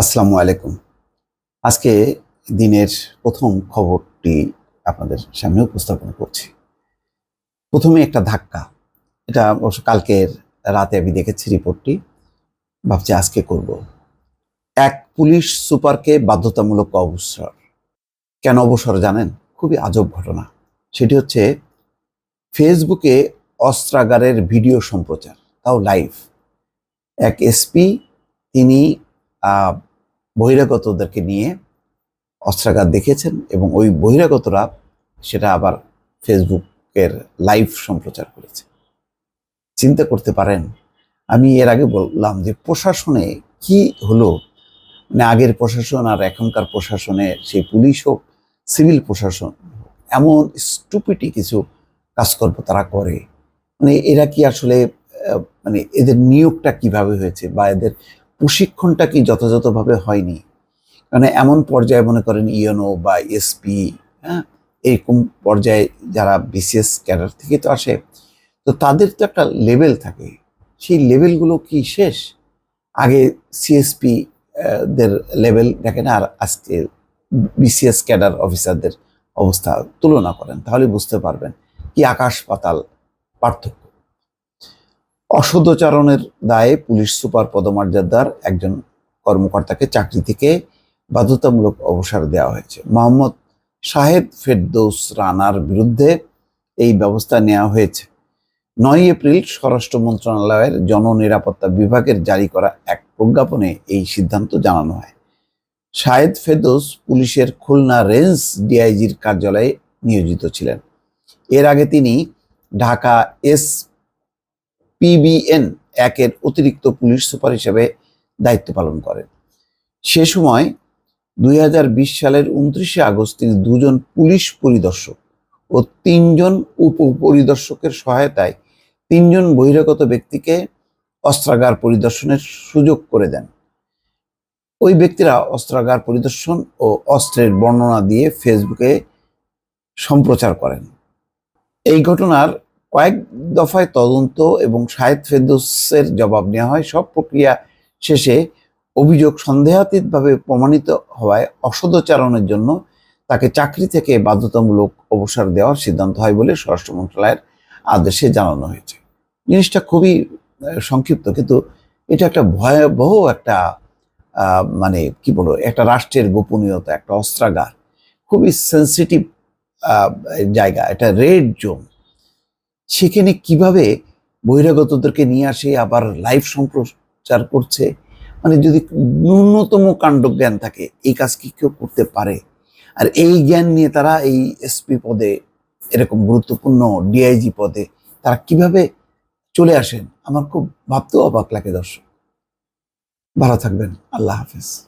আসসালামু আলাইকুম। আজকে দিনের প্রথম খবরটি আপনাদের সামনে উপস্থাপন করছি। প্রথমে একটা ধাক্কা। এটা অবশ্য কালকের রাতে আমি দেখেছি রিপোর্টটি। ভাবছি আজকে করব। এক পুলিশ সুপারকে বাধ্যতামূলক অবসর। কেন অবসর জানেন? খুবই আজব ঘটনা। সেটি হচ্ছে ফেসবুকে অস্ত্রাগারের ভিডিও সম্প্রচার, তাও লাইভ। এক এসপি তিনি আহ, বহিরাগতদেরকে নিয়ে অস্ত্রাগার দেখেছেন এবং ওই বহিরাগতরা সেটা আবার ফেসবুকের লাইভ সম্প্রচার করেছে। চিন্তা করতে পারেন, আমি এর আগে বললাম যে প্রশাসনে কি হলো, মানে আগের প্রশাসন আর এখনকার প্রশাসনে, সেই পুলিশ হোক সিভিল প্রশাসন, এমন স্টুপিটি কিছু কাজকর্ম তারা করে। মানে এরা কি আসলে মানে এদের নিয়োগটা কিভাবে হয়েছে বা এদের প্রশিক্ষণটা কি যথাযথভাবে হয়নি। মানে এমন পর্যায়ে মনে করেন ইউএনও বা এসপি, হ্যাঁ, এরকম পর্যায়ে যারা বিসিএস ক্যাডার থেকে তো আসে, তো তাদের তো একটা লেভেল থাকে। সেই লেভেলগুলো কি শেষ? আগে সিএসপি দের লেভেল দেখেন আর আজকে বিসিএস ক্যাডার অফিসারদের অবস্থা তুলনা করেন, তাহলে বুঝতে পারবেন কি আকাশ পাতাল পার্থক্য। অসদাচরণের দায়ে পুলিশ সুপার পদমর্যাদার একজন কর্মকর্তাকে চাকরি থেকে বাধ্যতামূলক অবসর দেওয়া হয়েছে। মোহাম্মদ শাহেদ ফেরদৌস রানার বিরুদ্ধে এই ব্যবস্থা নেওয়া হয়েছে। 9 এপ্রিল স্বরাষ্ট্র মন্ত্রণালয়ের জননিরাপত্তা বিভাগের জারি করা এক প্রজ্ঞাপনে এই সিদ্ধান্ত জানানো হয়। শাহেদ ফেরদৌস পুলিশের খুলনা রেঞ্জ ডিআইজির কার্যালয়ে নিয়োজিত ছিলেন। এর আগে তিনি ঢাকা পিবিএন একের অতিরিক্ত পুলিশ সুপার হিসেবে দায়িত্ব পালন করেন। সে সময় 2020 সালের 29শে আগস্ট তিনি দুজন পুলিশ পরিদর্শক ও 3জন উপপরিদর্শকের সহায়তায় 3জন বহিরাগত ব্যক্তিকে অস্ত্রাগার পরিদর্শনের সুযোগ করে দেন। ওই ব্যক্তিরা অস্ত্রাগার পরিদর্শন ও অস্ত্রের বর্ণনা দিয়ে ফেসবুকে সম্প্রচার করেন। এই ঘটনার কয়েক দফায় তদন্ত এবং শাহেদ ফেরদৌসের জবাব নেওয়া হয়। সব প্রক্রিয়া শেষে অভিযোগ সন্দেহাতীতভাবে প্রমাণিত হওয়ায় অসদাচরণের জন্য তাকে চাকরি থেকে বাধ্যতামূলক অবসর দেওয়ার সিদ্ধান্ত হয় বলে স্বরাষ্ট্র মন্ত্রণালয়ের আদেশে জানানো হয়েছে। জিনিসটা খুবই সংক্ষিপ্ত, কিন্তু এটা একটা ভয়াবহ একটা মানে কি বলবো, একটা রাষ্ট্রের গোপনীয়তা, একটা অস্ত্রাগার, খুবই সেন্সিটিভ জায়গা, এটা রেড জোন। সেখানে কিভাবে বহিরাগতদেরকে নিয়ে আসে আবার লাইভ সম্প্রচার করছে। মানে যদি ন্যূনতম কাণ্ডজ্ঞান থাকে, এই কাজ কি কেউ করতে পারে? আর এই জ্ঞান নিয়ে তারা এই এসপি পদে, এরকম গুরুত্বপূর্ণ ডিআইজি পদে তারা কিভাবে চলে আসেন, আমার খুব ভাবতেও অবাক লাগে। দর্শক ভালো থাকবেন, আল্লাহ হাফেজ।